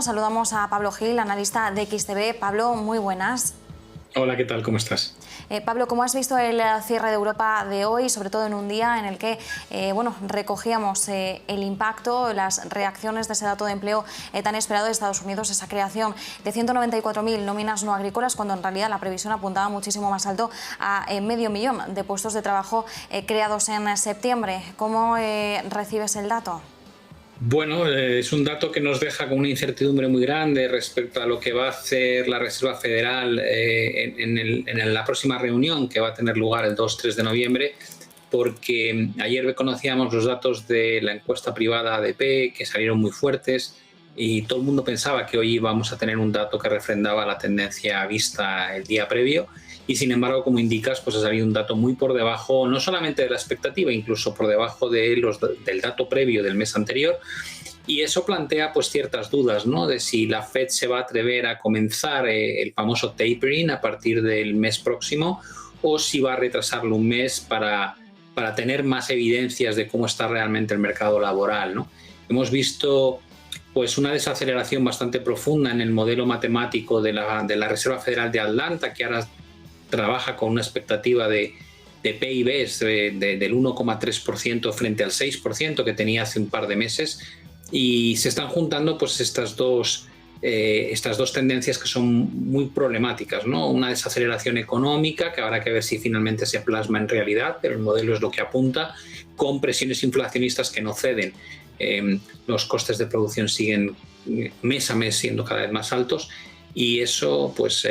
Saludamos a Pablo Gil, analista de XTB. Pablo, muy buenas. Hola, ¿qué tal? ¿Cómo estás? Pablo, ¿cómo has visto el cierre de Europa de hoy, sobre todo en un día en el que recogíamos el impacto, las reacciones de ese dato de empleo tan esperado de Estados Unidos, esa creación de 194.000 nóminas no agrícolas, cuando en realidad la previsión apuntaba muchísimo más alto a 500.000 de puestos de trabajo creados en septiembre? ¿Cómo recibes el dato? Bueno, es un dato que nos deja con una incertidumbre muy grande respecto a lo que va a hacer la Reserva Federal en la próxima reunión que va a tener lugar el 2-3 de noviembre, porque ayer conocíamos los datos de la encuesta privada ADP que salieron muy fuertes y todo el mundo pensaba que hoy íbamos a tener un dato que refrendaba la tendencia vista el día previo. Y sin embargo, como indicas, pues ha salido un dato muy por debajo, no solamente de la expectativa, incluso por debajo del dato previo del mes anterior. Y eso plantea pues ciertas dudas, ¿no? De si la Fed se va a atrever a comenzar el famoso tapering a partir del mes próximo, o si va a retrasarlo un mes para tener más evidencias de cómo está realmente el mercado laboral, ¿no? Hemos visto pues una desaceleración bastante profunda en el modelo matemático de la Reserva Federal de Atlanta, que ahora trabaja con una expectativa de PIBs del 1,3% frente al 6% que tenía hace un par de meses, y se están juntando pues estas dos tendencias que son muy problemáticas, ¿no? Una desaceleración económica que habrá que ver si finalmente se plasma en realidad, pero el modelo es lo que apunta, con presiones inflacionistas que no ceden. Los costes de producción siguen mes a mes siendo cada vez más altos, y eso pues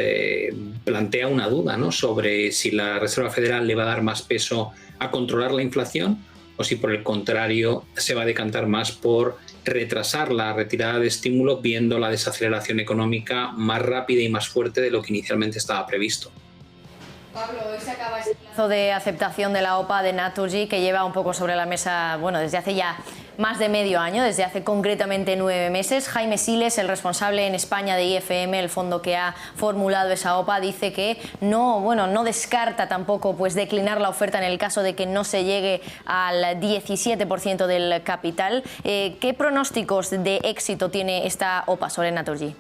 plantea una duda, ¿no? Sobre si la Reserva Federal le va a dar más peso a controlar la inflación, o si por el contrario se va a decantar más por retrasar la retirada de estímulo, viendo la desaceleración económica más rápida y más fuerte de lo que inicialmente estaba previsto. Pablo, hoy se acaba ese plazo de aceptación de la OPA de Naturgy, que lleva un poco sobre la mesa, bueno, desde hace ya más de medio año, desde hace concretamente 9 meses. Jaime Siles, el responsable en España de IFM, el fondo que ha formulado esa OPA, dice que no descarta tampoco pues declinar la oferta en el caso de que no se llegue al 17% del capital. ¿Qué pronósticos de éxito tiene esta OPA sobre Naturgy?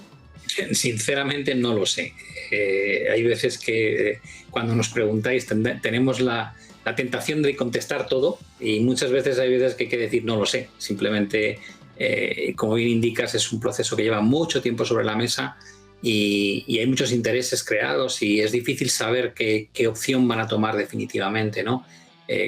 Sinceramente no lo sé. Hay veces que cuando nos preguntáis tenemos la tentación de contestar todo, y muchas veces hay veces que hay que decir no lo sé. Simplemente, como bien indicas, es un proceso que lleva mucho tiempo sobre la mesa y hay muchos intereses creados, y es difícil saber qué opción van a tomar definitivamente, ¿no?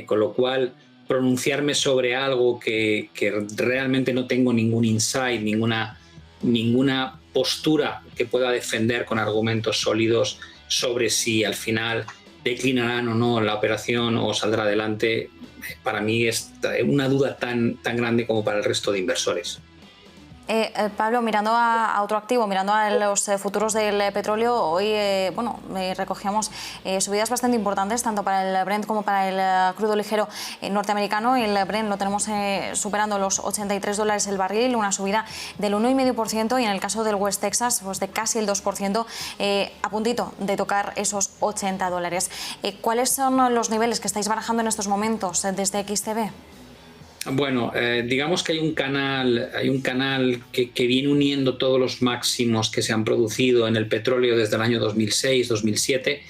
Con lo cual, pronunciarme sobre algo que realmente no tengo ningún insight, ninguna postura que pueda defender con argumentos sólidos sobre si al final declinarán o no la operación o saldrá adelante, para mí es una duda tan grande como para el resto de inversores. Pablo, mirando a otro activo, mirando a los futuros del petróleo, hoy recogíamos subidas bastante importantes tanto para el Brent como para el crudo ligero norteamericano. El Brent lo tenemos superando los $83 el barril, una subida del 1,5%, y en el caso del West Texas pues de casi el 2%, a puntito de tocar esos $80. ¿Cuáles son los niveles que estáis barajando en estos momentos desde XTB? Bueno, digamos que hay un canal que viene uniendo todos los máximos que se han producido en el petróleo desde el año 2006-2007,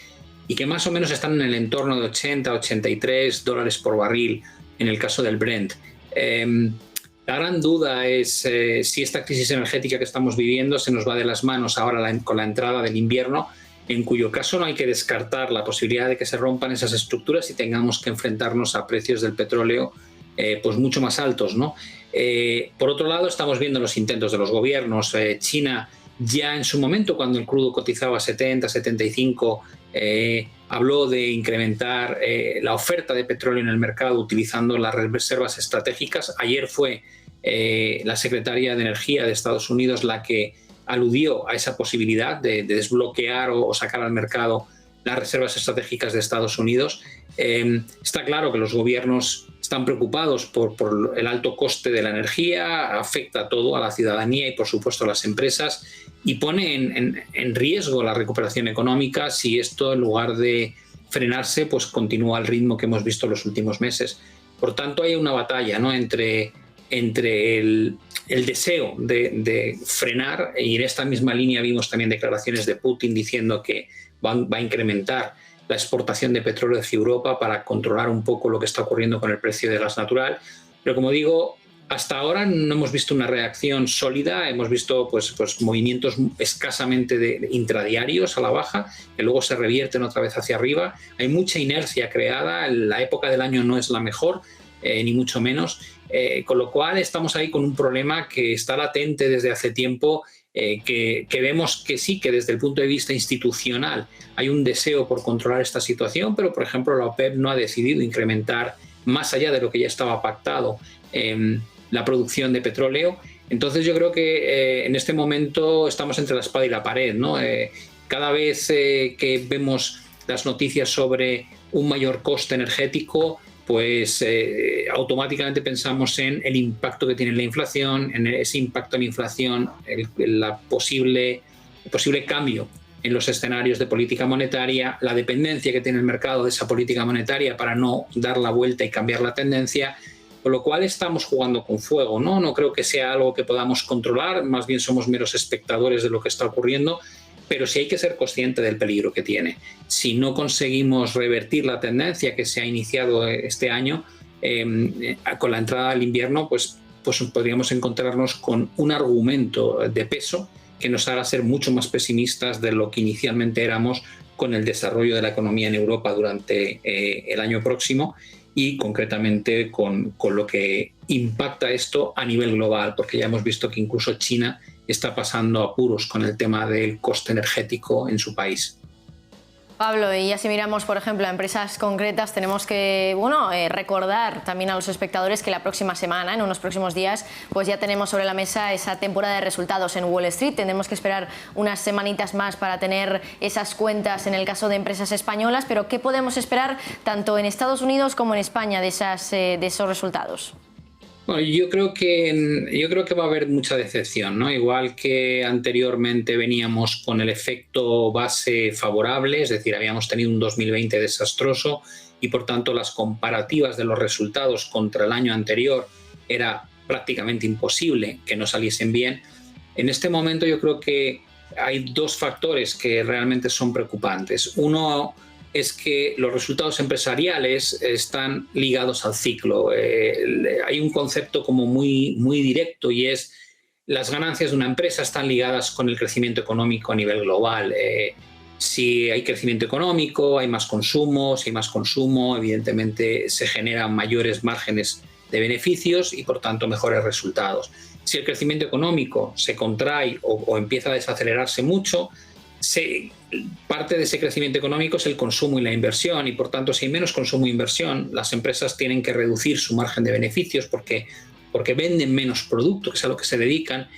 y que más o menos están en el entorno de $80-83 por barril en el caso del Brent. La gran duda es si esta crisis energética que estamos viviendo se nos va de las manos ahora con la entrada del invierno, en cuyo caso no hay que descartar la posibilidad de que se rompan esas estructuras y tengamos que enfrentarnos a precios del petróleo pues mucho más altos, ¿no? Por otro lado, estamos viendo los intentos de los gobiernos. China ya en su momento, cuando el crudo cotizaba 70, 75, habló de incrementar la oferta de petróleo en el mercado utilizando las reservas estratégicas. Ayer fue la secretaria de Energía de Estados Unidos la que aludió a esa posibilidad de desbloquear o sacar al mercado las reservas estratégicas de Estados Unidos. Está claro que los gobiernos están preocupados por el alto coste de la energía, afecta a todo, a la ciudadanía y por supuesto a las empresas, y pone en riesgo la recuperación económica si esto, en lugar de frenarse, pues continúa al ritmo que hemos visto en los últimos meses. Por tanto, hay una batalla, ¿no?, entre el deseo de frenar, y en esta misma línea vimos también declaraciones de Putin diciendo que va a incrementar la exportación de petróleo hacia Europa para controlar un poco lo que está ocurriendo con el precio del gas natural. Pero como digo, hasta ahora no hemos visto una reacción sólida, hemos visto pues movimientos escasamente intradiarios a la baja, que luego se revierten otra vez hacia arriba. Hay mucha inercia creada, la época del año no es la mejor, ni mucho menos, con lo cual estamos ahí con un problema que está latente desde hace tiempo, que vemos que sí, que desde el punto de vista institucional hay un deseo por controlar esta situación, pero por ejemplo la OPEP no ha decidido incrementar más allá de lo que ya estaba pactado la producción de petróleo. Entonces yo creo que en este momento estamos entre la espada y la pared, ¿no? Cada vez que vemos las noticias sobre un mayor coste energético, pues automáticamente pensamos en el impacto que tiene la inflación, en ese impacto en la inflación, el posible cambio en los escenarios de política monetaria, la dependencia que tiene el mercado de esa política monetaria para no dar la vuelta y cambiar la tendencia, con lo cual estamos jugando con fuego, ¿no? No creo que sea algo que podamos controlar, más bien somos meros espectadores de lo que está ocurriendo, pero sí hay que ser consciente del peligro que tiene. Si no conseguimos revertir la tendencia que se ha iniciado este año, con la entrada del invierno, pues podríamos encontrarnos con un argumento de peso que nos haga ser mucho más pesimistas de lo que inicialmente éramos con el desarrollo de la economía en Europa durante el año próximo, y concretamente con lo que impacta esto a nivel global, porque ya hemos visto que incluso China está pasando apuros con el tema del coste energético en su país. Pablo, y ya si miramos, por ejemplo, a empresas concretas, tenemos que recordar también a los espectadores que la próxima semana, en unos próximos días, pues ya tenemos sobre la mesa esa temporada de resultados en Wall Street. Tendremos que esperar unas semanitas más para tener esas cuentas en el caso de empresas españolas, pero ¿qué podemos esperar tanto en Estados Unidos como en España de esos resultados? Bueno, yo creo que va a haber mucha decepción, ¿no? Igual que anteriormente veníamos con el efecto base favorable, es decir, habíamos tenido un 2020 desastroso y por tanto las comparativas de los resultados contra el año anterior era prácticamente imposible que no saliesen bien. En este momento yo creo que hay dos factores que realmente son preocupantes. Uno es que los resultados empresariales están ligados al ciclo. Hay un concepto como muy directo, y es las ganancias de una empresa están ligadas con el crecimiento económico a nivel global. Si hay crecimiento económico, hay más consumo. Si hay más consumo, evidentemente se generan mayores márgenes de beneficios y por tanto mejores resultados. Si el crecimiento económico se contrae o empieza a desacelerarse mucho, parte de ese crecimiento económico es el consumo y la inversión, y por tanto si hay menos consumo e inversión, las empresas tienen que reducir su margen de beneficios porque venden menos producto, que es a lo que se dedican.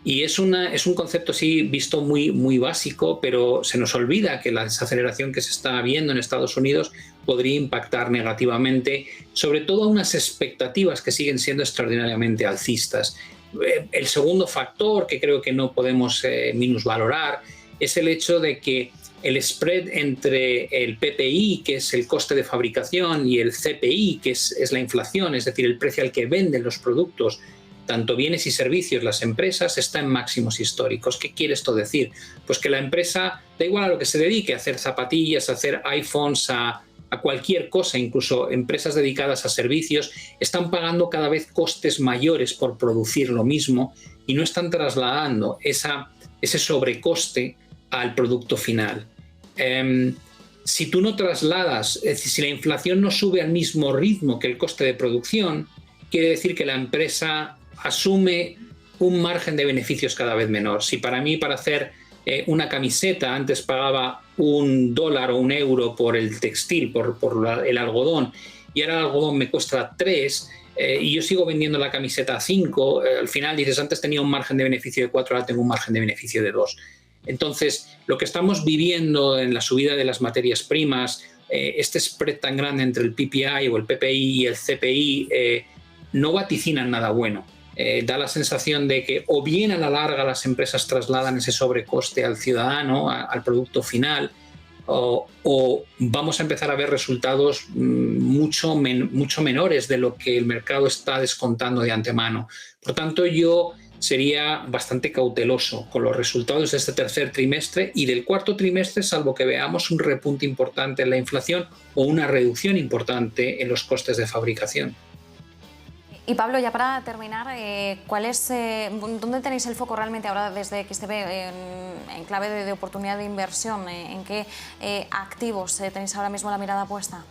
Y es un concepto sí visto muy básico, pero se nos olvida que la desaceleración que se está viendo en Estados Unidos podría impactar negativamente, sobre todo a unas expectativas que siguen siendo extraordinariamente alcistas. El segundo factor que creo que no podemos minusvalorar es el hecho de que el spread entre el PPI, que es el coste de fabricación, y el CPI, que es la inflación, es decir, el precio al que venden los productos, tanto bienes y servicios, las empresas, está en máximos históricos. ¿Qué quiere esto decir? Pues que la empresa, da igual a lo que se dedique, a hacer zapatillas, a hacer iPhones, a cualquier cosa, incluso empresas dedicadas a servicios, están pagando cada vez costes mayores por producir lo mismo y no están trasladando ese sobrecoste al producto final. Si tú no trasladas, es decir, si la inflación no sube al mismo ritmo que el coste de producción, quiere decir que la empresa asume un margen de beneficios cada vez menor. Si para mí, para hacer una camiseta, antes pagaba $1 o €1 por el textil, por el algodón, y ahora el algodón me cuesta 3, y yo sigo vendiendo la camiseta a 5, al final dices, antes tenía un margen de beneficio de 4, ahora tengo un margen de beneficio de 2. Entonces, lo que estamos viviendo en la subida de las materias primas, este spread tan grande entre el PPI o el PPI y el CPI, no vaticinan nada bueno. Da la sensación de que o bien a la larga las empresas trasladan ese sobrecoste al ciudadano, al producto final, o vamos a empezar a ver resultados mucho menores de lo que el mercado está descontando de antemano. Por tanto, yo sería bastante cauteloso con los resultados de este tercer trimestre y del cuarto trimestre, salvo que veamos un repunte importante en la inflación o una reducción importante en los costes de fabricación. Y Pablo, ya para terminar, ¿dónde tenéis el foco realmente ahora desde XTB en clave de oportunidad de inversión? ¿En qué activos tenéis ahora mismo la mirada puesta?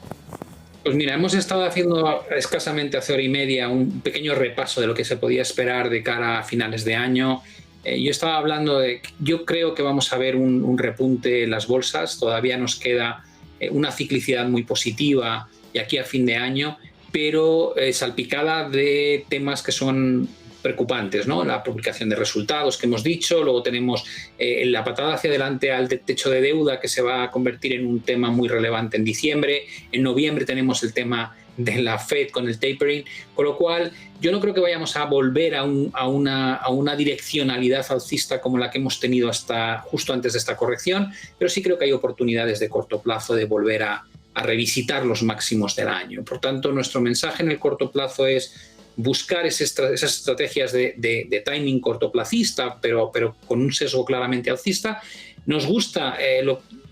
Pues mira, hemos estado haciendo escasamente hace hora y media un pequeño repaso de lo que se podía esperar de cara a finales de año. Yo estaba hablando de que yo creo que vamos a ver un repunte en las bolsas. Todavía nos queda una ciclicidad muy positiva de aquí a fin de año, pero salpicada de temas que son preocupantes, ¿no? La publicación de resultados que hemos dicho, luego tenemos la patada hacia adelante al techo de deuda que se va a convertir en un tema muy relevante en diciembre, en noviembre tenemos el tema de la Fed con el tapering, con lo cual yo no creo que vayamos a volver a una direccionalidad alcista como la que hemos tenido hasta justo antes de esta corrección, pero sí creo que hay oportunidades de corto plazo de volver a revisitar los máximos del año. Por tanto, nuestro mensaje en el corto plazo es buscar esas estrategias de timing cortoplacista, pero con un sesgo claramente alcista. Nos gusta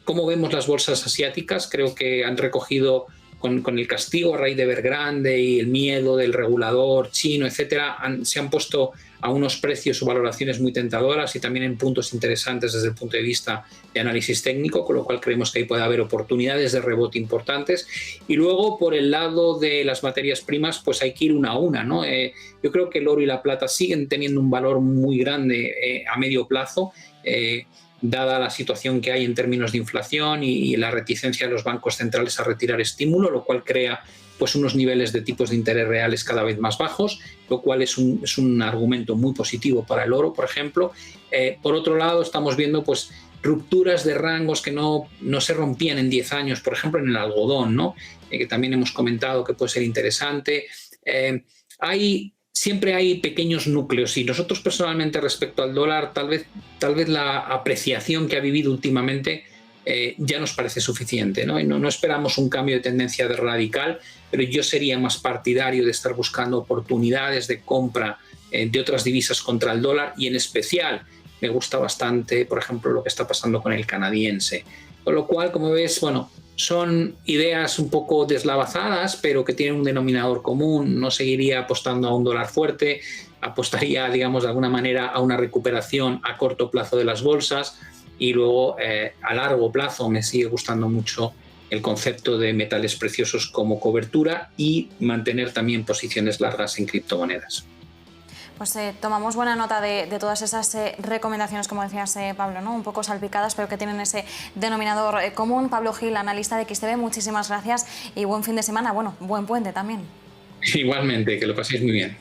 cómo vemos las bolsas asiáticas, creo que han recogido con el castigo a raíz de Evergrande y el miedo del regulador chino, etcétera, se han puesto a unos precios o valoraciones muy tentadoras y también en puntos interesantes desde el punto de vista de análisis técnico, con lo cual creemos que ahí puede haber oportunidades de rebote importantes. Y luego, por el lado de las materias primas, pues hay que ir una a una, ¿no? Yo creo que el oro y la plata siguen teniendo un valor muy grande a medio plazo, dada la situación que hay en términos de inflación y la reticencia de los bancos centrales a retirar estímulo, lo cual crea pues unos niveles de tipos de interés reales cada vez más bajos, lo cual es un argumento muy positivo para el oro, por ejemplo. Por otro lado, estamos viendo pues rupturas de rangos que no se rompían en 10 años, por ejemplo en el algodón, ¿no? Que también hemos comentado que puede ser interesante. Siempre hay pequeños núcleos y nosotros personalmente respecto al dólar, tal vez la apreciación que ha vivido últimamente ya nos parece suficiente, ¿no? Y no esperamos un cambio de tendencia radical, pero yo sería más partidario de estar buscando oportunidades de compra de otras divisas contra el dólar y en especial me gusta bastante, por ejemplo, lo que está pasando con el canadiense. Con lo cual, como ves, bueno, son ideas un poco deslavazadas, pero que tienen un denominador común. No seguiría apostando a un dólar fuerte, apostaría, digamos, de alguna manera a una recuperación a corto plazo de las bolsas y luego a largo plazo me sigue gustando mucho el concepto de metales preciosos como cobertura y mantener también posiciones largas en criptomonedas. Pues tomamos buena nota de todas esas recomendaciones, como decías, Pablo, ¿no? Un poco salpicadas, pero que tienen ese denominador común. Pablo Gil, analista de XTB, muchísimas gracias y buen fin de semana. Bueno, buen puente también. Igualmente, que lo paséis muy bien.